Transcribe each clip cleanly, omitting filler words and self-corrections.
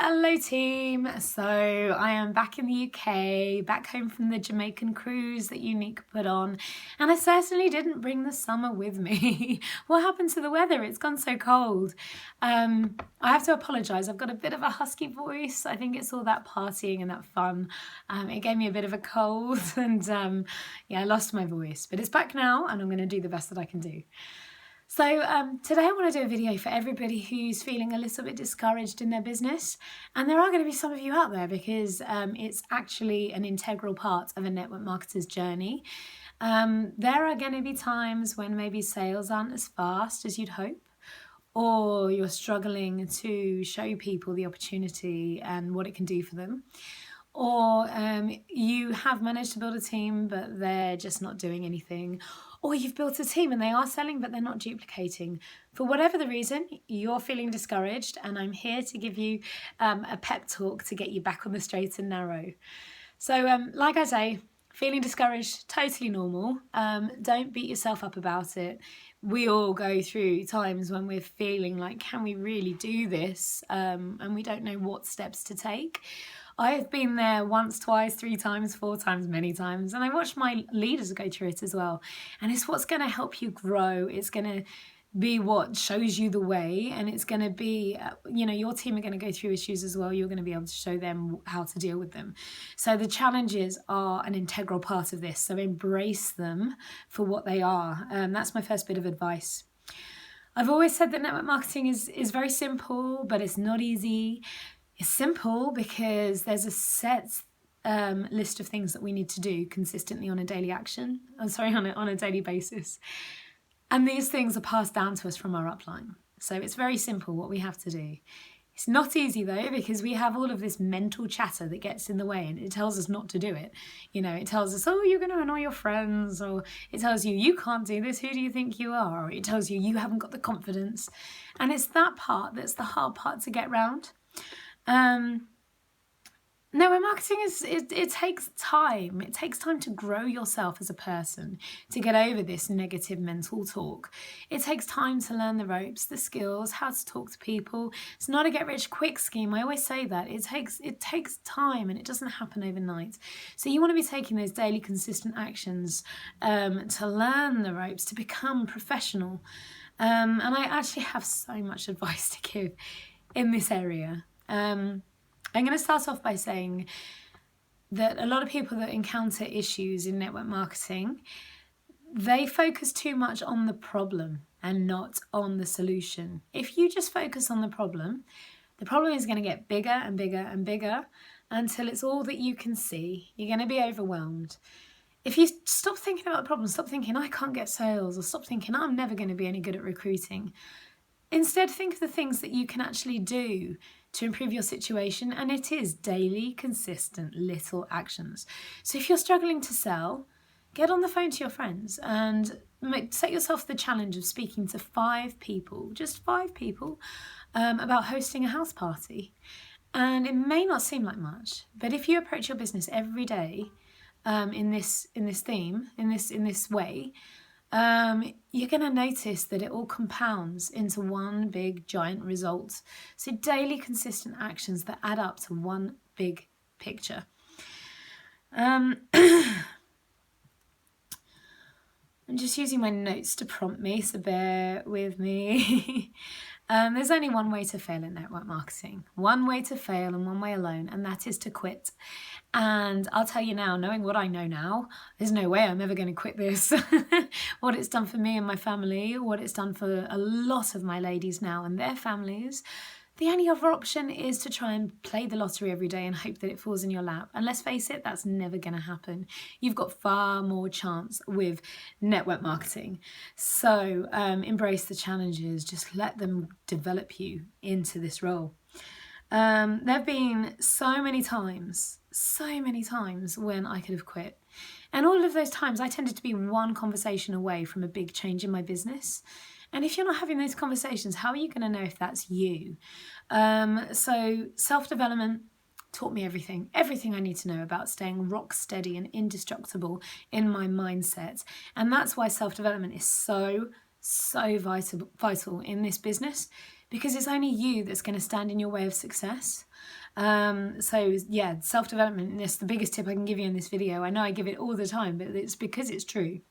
Hello team, so I am back in the UK, back home from the Jamaican cruise that Unique put on, and I certainly didn't bring the summer with me. What happened to the weather? It's gone so cold. I have to apologise, I've got a bit of a husky voice. I think it's all that partying and that fun. It gave me a bit of a cold and yeah, I lost my voice, but it's back now and I'm going to do the best that I can do. So today I want to do a video for everybody who's feeling a little bit discouraged in their business. And there are going to be some of you out there because it's actually an integral part of a network marketer's journey. There are going to be times when maybe sales aren't as fast as you'd hope, or you're struggling to show people the opportunity and what it can do for them. Or you have managed to build a team, but they're just not doing anything. Or you've built a team and they are selling, but they're not duplicating. For whatever the reason, you're feeling discouraged, and I'm here to give you a pep talk to get you back on the straight and narrow. So like I say, feeling discouraged, totally normal. Don't beat yourself up about it. We all go through times when we're feeling like, can we really do this? And we don't know what steps to take. I have been there once, twice, 3 times, 4 times, many times, and I watched my leaders go through it as well. And it's what's going to help you grow. It's going to be what shows you the way, and it's going to be, your team are going to go through issues as well. You're going to be able to show them how to deal with them. So the challenges are an integral part of this. So embrace them for what they are. That's my first bit of advice. I've always said that network marketing is very simple, but it's not easy. It's simple because there's a set list of things that we need to do consistently on a daily on a daily basis. And these things are passed down to us from our upline. So it's very simple what we have to do. It's not easy though, because we have all of this mental chatter that gets in the way, and it tells us not to do it. It tells us, oh, you're going to annoy your friends, or it tells you, you can't do this, who do you think you are? Or it tells you, you haven't got the confidence. And it's that part that's the hard part to get round. Network marketing it takes time. It takes time to grow yourself as a person, to get over this negative mental talk. It takes time to learn the ropes, the skills, how to talk to people. It's not a get rich quick scheme. I always say that. It takes time, and it doesn't happen overnight. So you want to be taking those daily consistent actions to learn the ropes, to become professional. And I actually have so much advice to give in this area. I'm going to start off by saying that a lot of people that encounter issues in network marketing, they focus too much on the problem and not on the solution. If you just focus on the problem is going to get bigger and bigger and bigger until it's all that you can see. You're going to be overwhelmed. If you stop thinking about the problem, stop thinking, I can't get sales, or stop thinking, I'm never going to be any good at recruiting. Instead, think of the things that you can actually do to improve your situation, and it is daily, consistent, little actions. So if you're struggling to sell, get on the phone to your friends and set yourself the challenge of speaking to 5 people, just 5 people, about hosting a house party. And it may not seem like much, but if you approach your business every day in this way, you're going to notice that it all compounds into one big giant result. So daily consistent actions that add up to one big picture. I'm just using my notes to prompt me, so bear with me. There's only one way to fail in network marketing. One way to fail, and one way alone, and that is to quit. And I'll tell you now, knowing what I know now, there's no way I'm ever going to quit this. What it's done for me and my family, what it's done for a lot of my ladies now and their families. The only other option is to try and play the lottery every day and hope that it falls in your lap. And let's face it, that's never going to happen. You've got far more chance with network marketing. So embrace the challenges. Just let them develop you into this role. There have been so many times when I could have quit. And all of those times I tended to be one conversation away from a big change in my business. And if you're not having those conversations, how are you going to know if that's you? So self-development taught me everything I need to know about staying rock steady and indestructible in my mindset. And that's why self-development is so vital in this business, because it's only you that's going to stand in your way of success. So yeah, self-development is the biggest tip I can give you in this video. I know I give it all the time, but it's because it's true.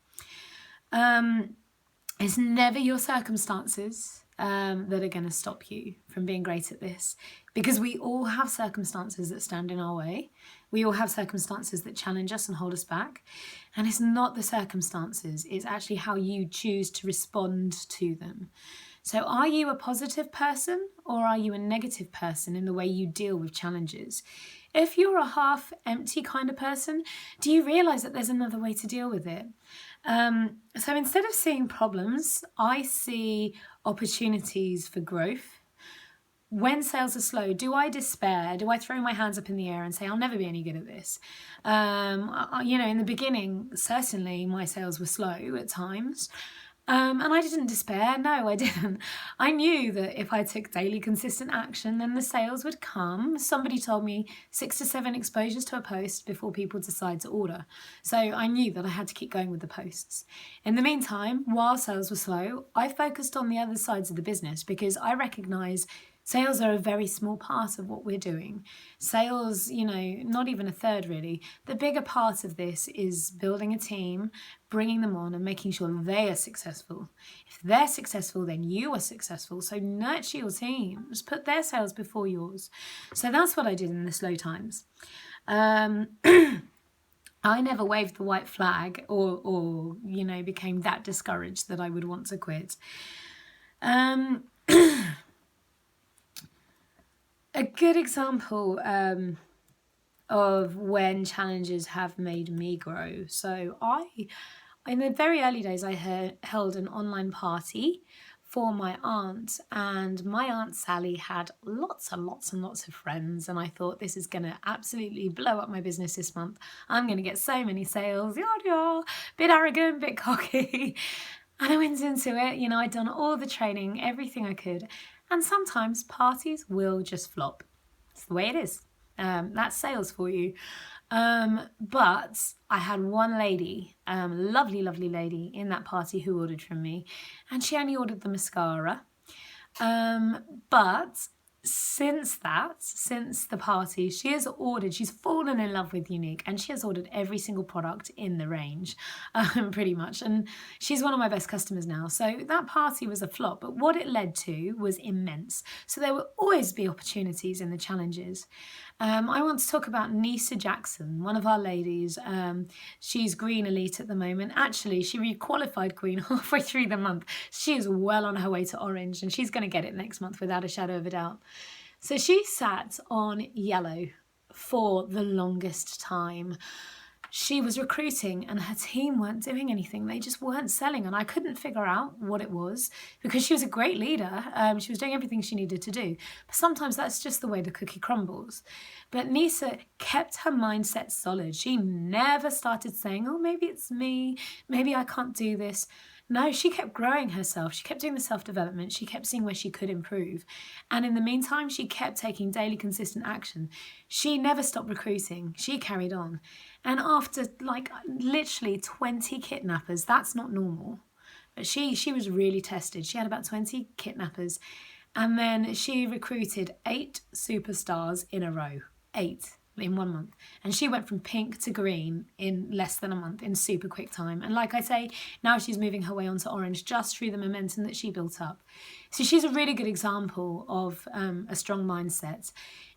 It's never your circumstances that are going to stop you from being great at this, because we all have circumstances that stand in our way. We all have circumstances that challenge us and hold us back. And it's not the circumstances, it's actually how you choose to respond to them. So are you a positive person or are you a negative person in the way you deal with challenges? If you're a half empty kind of person, do you realise that there's another way to deal with it? So instead of seeing problems, I see opportunities for growth. When sales are slow, do I despair? Do I throw my hands up in the air and say, I'll never be any good at this? In the beginning, certainly my sales were slow at times. And I didn't despair. No, I didn't. I knew that if I took daily consistent action, then the sales would come. Somebody told me 6 to 7 exposures to a post before people decide to order. So I knew that I had to keep going with the posts. In the meantime, while sales were slow, I focused on the other sides of the business, because I recognise sales are a very small part of what we're doing. Sales, not even a third really. The bigger part of this is building a team, bringing them on and making sure they are successful. If they're successful, then you are successful. So nurture your teams, put their sales before yours. So that's what I did in the slow times. I never waved the white flag or became that discouraged that I would want to quit. A good example of when challenges have made me grow. So in the very early days, I held an online party for my aunt, and my Aunt Sally had lots and lots and lots of friends, and I thought, this is going to absolutely blow up my business this month. I'm going to get so many sales, bit arrogant, bit cocky. And I went into it, I'd done all the training, everything I could. And sometimes parties will just flop. It's the way it is. That's sales for you. But I had one lady, lovely, lovely lady in that party who ordered from me. And she only ordered the mascara. But since the party, she's fallen in love with Unique, and she has ordered every single product in the range, pretty much. And she's one of my best customers now. So that party was a flop, but what it led to was immense. So there will always be opportunities in the challenges. I want to talk about Nisa Jackson, one of our ladies. She's Green Elite at the moment. Actually, she re-qualified Green halfway through the month. She is well on her way to Orange, and she's going to get it next month without a shadow of a doubt. So she sat on yellow for the longest time. She was recruiting and her team weren't doing anything. They just weren't selling, and I couldn't figure out what it was, because she was a great leader. She was doing everything she needed to do. But sometimes that's just the way the cookie crumbles. But Nisa kept her mindset solid. She never started saying, oh, maybe it's me. Maybe I can't do this. No, she kept growing herself. She kept doing the self-development. She kept seeing where she could improve. And in the meantime, she kept taking daily consistent action. She never stopped recruiting. She carried on. And after literally 20 kidnappers, that's not normal. But she was really tested. She had about 20 kidnappers. And then she recruited 8 superstars in a row. 8. In 1 month, and she went from pink to green in less than a month, in super quick time. And like I say, now she's moving her way onto Orange just through the momentum that she built up. So she's a really good example of a strong mindset.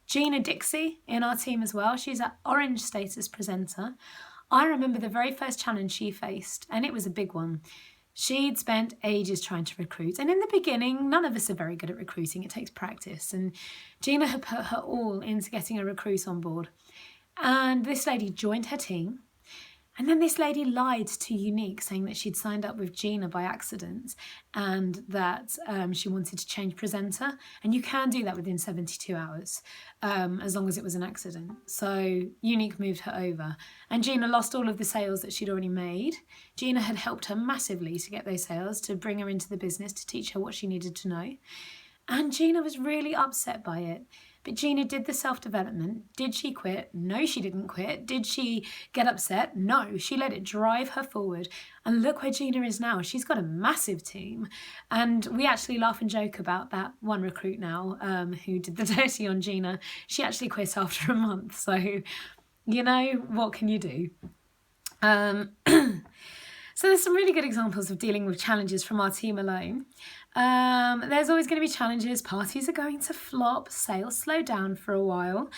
Gina Dixie in our team as well. She's an Orange status presenter. I remember the very first challenge she faced, and it was a big one. She'd spent ages trying to recruit, and in the beginning, none of us are very good at recruiting. It takes practice, and Gina had put her all into getting a recruit on board. And this lady joined her team, and then this lady lied to Unique, saying that she'd signed up with Gina by accident and that she wanted to change presenter. And you can do that within 72 hours, as long as it was an accident. So Unique moved her over, and Gina lost all of the sales that she'd already made. Gina had helped her massively to get those sales, to bring her into the business, to teach her what she needed to know. And Gina was really upset by it. But Gina did the self-development. Did she quit? No, she didn't quit. Did she get upset? No, she let it drive her forward. And look where Gina is now. She's got a massive team. And we actually laugh and joke about that one recruit now who did the dirty on Gina. She actually quit after a month. So, you know, what can you do? So there's some really good examples of dealing with challenges from our team alone. There's always going to be challenges. Parties are going to flop. Sales slow down for a while.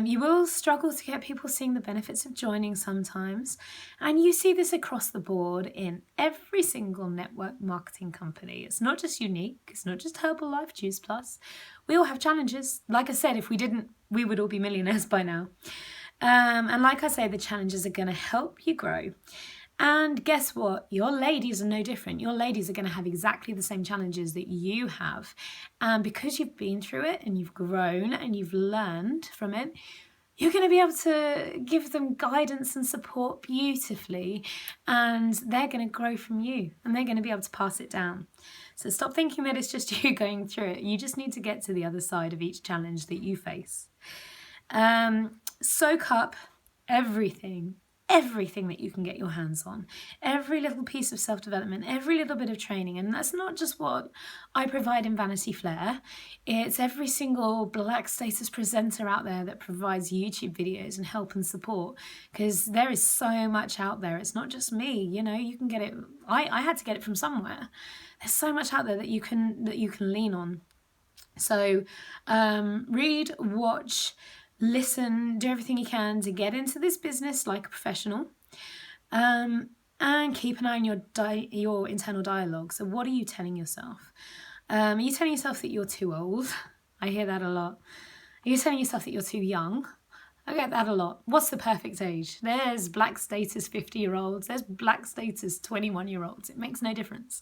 You will struggle to get people seeing the benefits of joining sometimes. And you see this across the board in every single network marketing company. It's not just Unique. It's not just Herbalife Juice Plus. We all have challenges. Like I said, if we didn't, we would all be millionaires by now. And like I say, the challenges are going to help you grow. And guess what? Your ladies are no different. Your ladies are going to have exactly the same challenges that you have. And because you've been through it and you've grown and you've learned from it, you're going to be able to give them guidance and support beautifully. And they're going to grow from you and they're going to be able to pass it down. So stop thinking that it's just you going through it. You just need to get to the other side of each challenge that you face. Soak up everything that you can get your hands on, every little piece of self-development, every little bit of training. And that's not just what I provide in Vanity Flair. It's every single Black status presenter out there that provides YouTube videos and help and support, because there is so much out there. It's not just me, you know, you can get it. I had to get it from somewhere. There's so much out there that you can lean on. So read, watch, listen, do everything you can to get into this business like a professional, and keep an eye on your internal dialogue. So what are you telling yourself? Are you telling yourself that you're too old? I hear that a lot. Are you telling yourself that you're too young? I get that a lot. What's the perfect age? There's Black status 50-year-olds. There's Black status 21-year-olds. It makes no difference.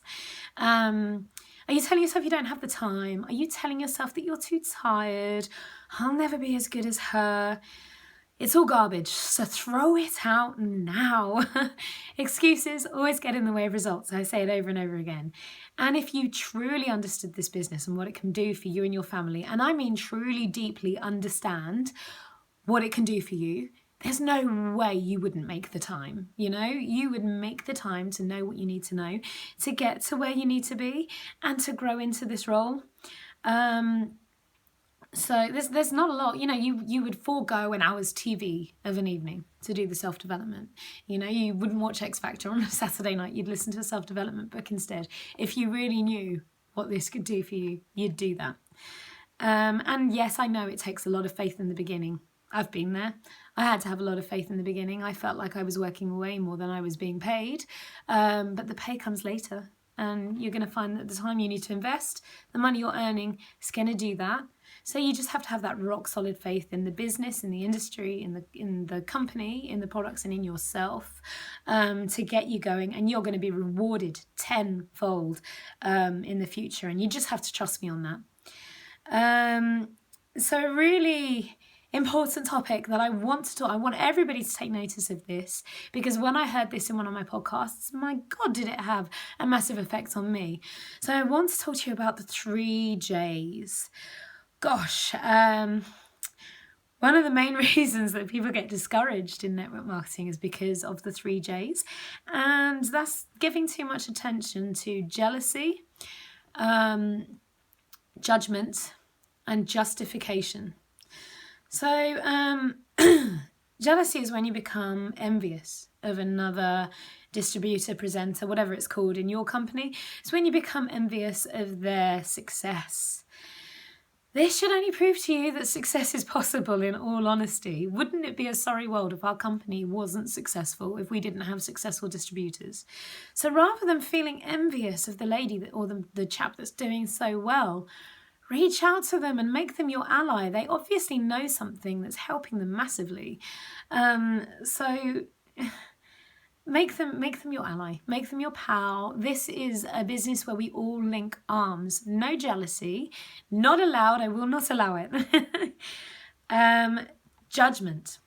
Are you telling yourself you don't have the time? Are you telling yourself that you're too tired? I'll never be as good as her. It's all garbage, so throw it out now. Excuses always get in the way of results. I say it over and over again. And if you truly understood this business and what it can do for you and your family, and I mean truly deeply understand what it can do for you, there's no way you wouldn't make the time. You know, you would make the time to know what you need to know to get to where you need to be and to grow into this role. So there's not a lot, you know, you would forego an hour's TV of an evening to do the self-development. You know, you wouldn't watch X Factor on a Saturday night. You'd listen to a self-development book instead. If you really knew what this could do for you, you'd do that. And yes, I know it takes a lot of faith in the beginning. I've been there. I had to have a lot of faith in the beginning. I felt like I was working way more than I was being paid. But the pay comes later. And you're going to find that the time you need to invest, the money you're earning is going to do that. So you just have to have that rock solid faith in the business, in the industry, in the company, in the products, and in yourself to get you going. And you're going to be rewarded tenfold in the future. And you just have to trust me on that. So really important topic that I want to talk. I want everybody to take notice of this, because when I heard this in one of my podcasts, my God, did it have a massive effect on me. So I want to talk to you about the 3 J's. Gosh, one of the main reasons that people get discouraged in network marketing is because of the 3 J's, and that's giving too much attention to jealousy, judgment, and justification. So jealousy is when you become envious of another distributor, presenter, whatever it's called in your company. It's when you become envious of their success. This should only prove to you that success is possible, in all honesty. Wouldn't it be a sorry world if our company wasn't successful, if we didn't have successful distributors? So rather than feeling envious of the lady or the chap that's doing so well, reach out to them and make them your ally. They obviously know something that's helping them massively. So make them your ally, make them your pal. This is a business where we all link arms. No jealousy, not allowed. I will not allow it. Judgment.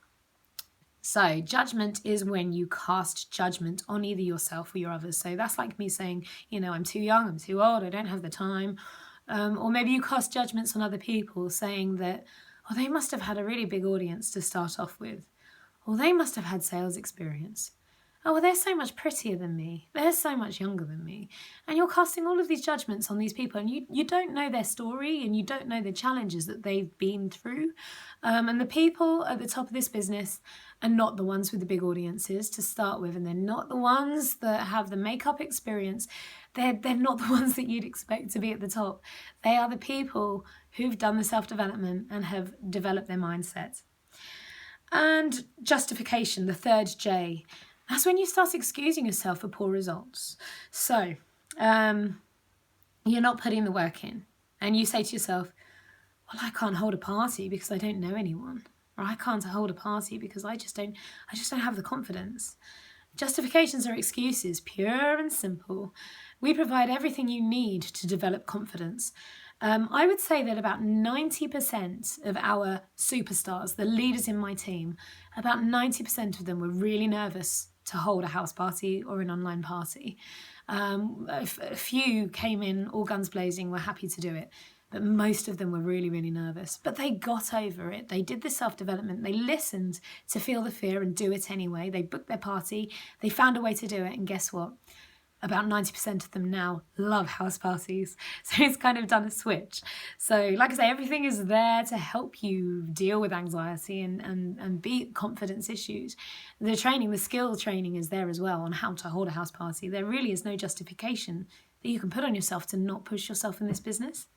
So judgment is when you cast judgment on either yourself or your others. So that's like me saying, you know, I'm too young, I'm too old, I don't have the time. Or maybe you cast judgments on other people saying that, oh, they must have had a really big audience to start off with. Or they must have had sales experience. Oh, well, they're so much prettier than me. They're so much younger than me. And you're casting all of these judgments on these people, and you don't know their story, and you don't know the challenges that they've been through. And the people at the top of this business are not the ones with the big audiences to start with, and they're not the ones that have the makeup experience. They're not the ones that you'd expect to be at the top. They are the people who've done the self-development and have developed their mindset. And justification, the third J. That's when you start excusing yourself for poor results. So, you're not putting the work in. And you say to yourself, well, I can't hold a party because I don't know anyone. Or I can't hold a party because I just don't have the confidence. Justifications are excuses, pure and simple. We provide everything you need to develop confidence. I would say that about 90% of our superstars, the leaders in my team, about 90% of them were really nervous to hold a house party or an online party. A few came in all guns blazing, were happy to do it, but most of them were really, really nervous. But they got over it. They did the self-development. They listened to feel the fear and do it anyway. They booked their party. They found a way to do it. And guess what? About 90% of them now love house parties. So it's kind of done a switch. So like I say, everything is there to help you deal with anxiety and beat confidence issues. The training, the skill training is there as well on how to hold a house party. There really is no justification that you can put on yourself to not push yourself in this business.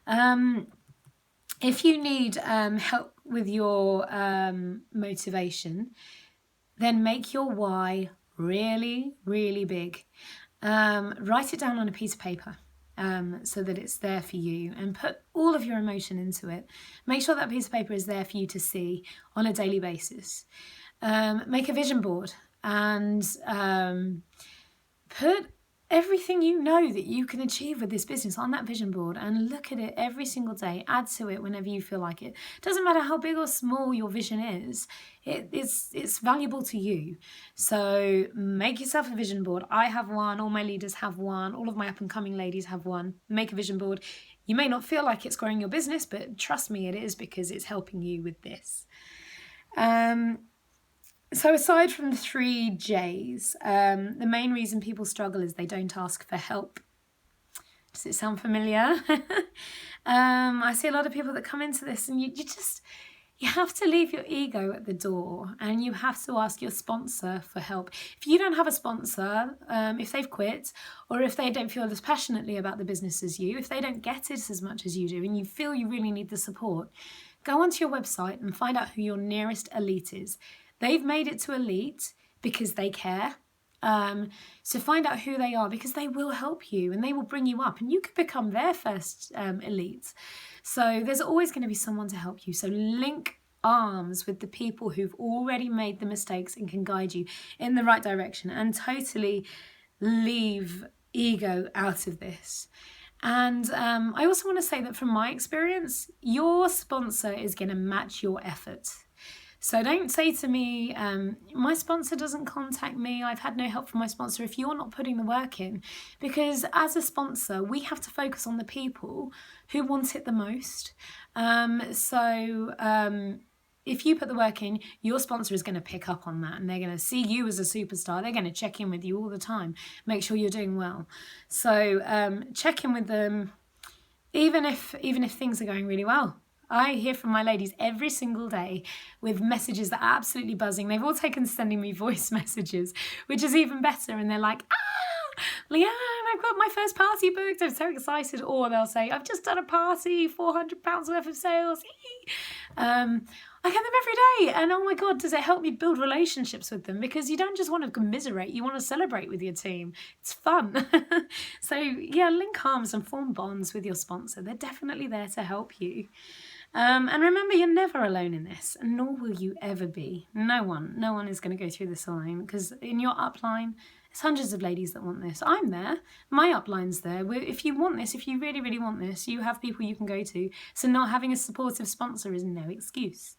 If you need help with your motivation, then make your why really, really big. Write it down on a piece of paper so that it's there for you, and put all of your emotion into it. Make sure that piece of paper is there for you to see on a daily basis. Make a vision board and put everything you know that you can achieve with this business on that vision board, and look at it every single day. Add to it whenever you feel like it. Doesn't matter how big or small your vision is, it's valuable to you. So make yourself a vision board. I have one, all my leaders have one, all of my up and coming ladies have one. Make a vision board. You may not feel like it's growing your business, but trust me, it is, because it's helping you with this. So aside from the 3 J's, the main reason people struggle is they don't ask for help. Does it sound familiar? I see a lot of people that come into this, and you have to leave your ego at the door, and you have to ask your sponsor for help. If you don't have a sponsor, if they've quit, or if they don't feel as passionately about the business as you, if they don't get it as much as you do, and you feel you really need the support, go onto your website and find out who your nearest elite is. They've made it to elite because they care. So find out who they are, because they will help you and they will bring you up, and you could become their first elite. So there's always going to be someone to help you. So link arms with the people who've already made the mistakes and can guide you in the right direction, and totally leave ego out of this. And I also want to say that from my experience, your sponsor is going to match your effort. So don't say to me, my sponsor doesn't contact me, I've had no help from my sponsor, if you're not putting the work in. Because as a sponsor, we have to focus on the people who want it the most. If you put the work in, your sponsor is going to pick up on that, and they're going to see you as a superstar. They're going to check in with you all the time, make sure you're doing well. So check in with them, even if things are going really well. I hear from my ladies every single day with messages that are absolutely buzzing. They've all taken sending me voice messages, which is even better. And they're like, Lianne, I've got my first party booked. I'm so excited. Or they'll say, I've just done a party, £400 worth of sales. I get them every day. And oh my God, does it help me build relationships with them? Because you don't just want to commiserate, you want to celebrate with your team. It's fun. So yeah, link arms and form bonds with your sponsor. They're definitely there to help you. And remember, you're never alone in this, and nor will you ever be. No one is going to go through this alone, because in your upline, there's hundreds of ladies that want this. I'm there. My upline's there. If you want this, if you really, really want this, you have people you can go to. So not having a supportive sponsor is no excuse.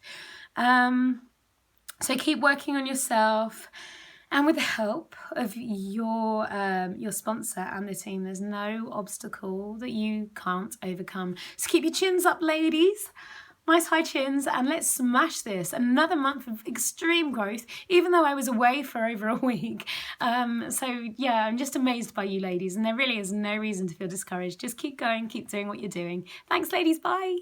So keep working on yourself. And with the help of your sponsor and the team, there's no obstacle that you can't overcome. So keep your chins up, ladies. Nice high chins, and let's smash this. Another month of extreme growth, even though I was away for over a week. So yeah, I'm just amazed by you ladies, and there really is no reason to feel discouraged. Just keep going, keep doing what you're doing. Thanks, ladies. Bye.